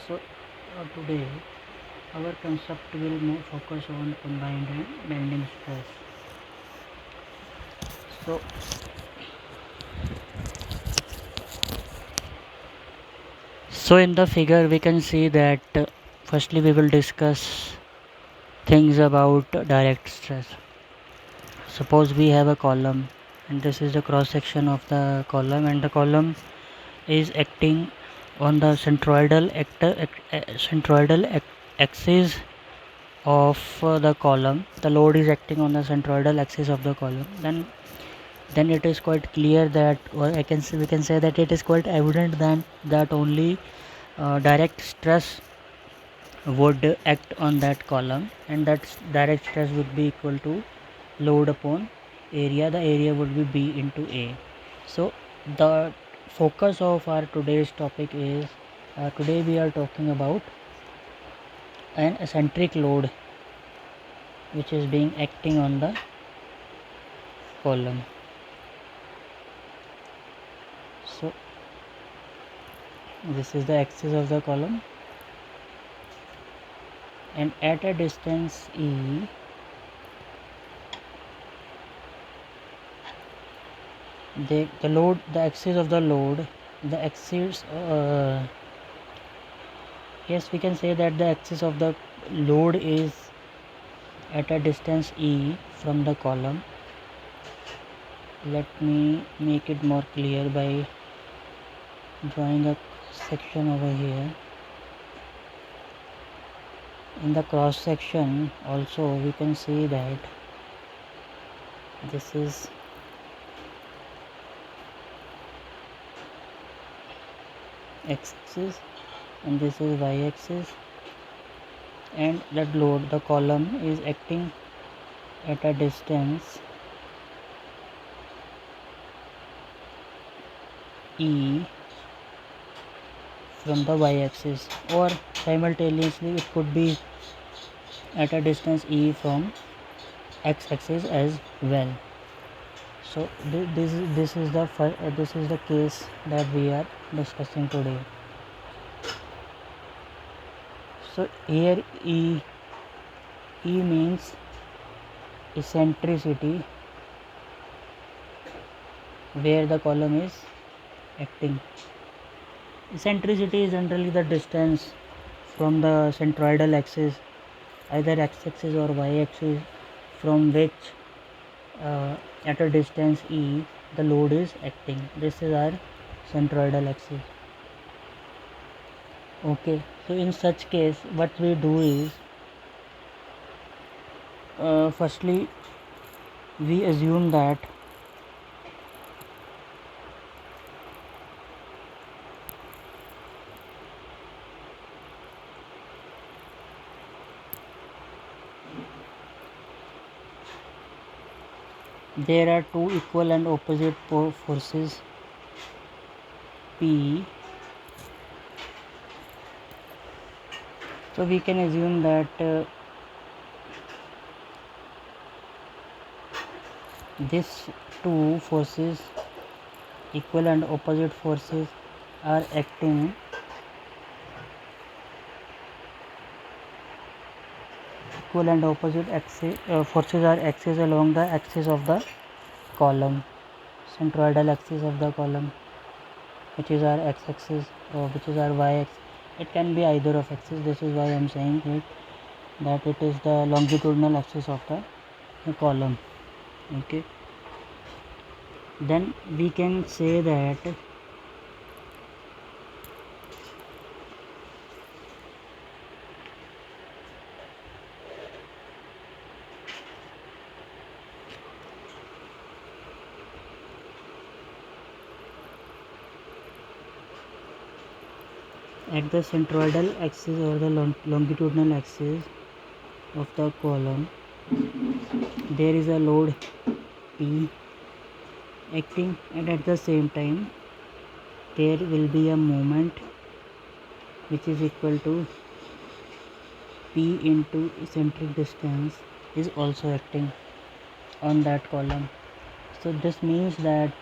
So today our concept will more focus on combined and bending stress. So in the figure we can see that firstly we will discuss things about direct stress. Suppose we have a column and this is the cross section of the column, and the column is acting on the centroidal axis of the column. The load is acting on the centroidal axis of the column. Then it is quite clear that, or we can say that it is quite evident that only direct stress would act on that column, and that direct stress would be equal to load upon area. The area would be B into A. So the focus of our today's topic is, today we are talking about an eccentric load which is being acting on the column. So this is the axis of the column, and at a distance E, the axis of the load, the axis yes, we can say that the axis of the load is at a distance E from the column. Let me make it more clear by drawing a section over here. In the cross section also we can see that this is x-axis and this is y-axis, and that load, the column, is acting at a distance E from the y-axis, or simultaneously it could be at a distance E from x-axis as well. So this is the case that we are discussing today. So here E means eccentricity, where the column is acting. Eccentricity is generally the distance from the centroidal axis, either x-axis or y-axis, from which at a distance E the load is acting. This is our centroidal axis. Okay, so in such case what we do is, firstly we assume that there are two equal and opposite forces P. So we can assume that these two forces, equal and opposite forces, are acting equal and opposite forces are axis along the axis of the column, centroidal axis of the column, which is our x-axis or which is our y-axis. It can be either of axis. This is why I am saying it that it is the longitudinal axis of the column. Okay, then we can say that at the centroidal axis or the longitudinal axis of the column there is a load P acting, and at the same time there will be a moment which is equal to P into eccentric distance is also acting on that column. So this means that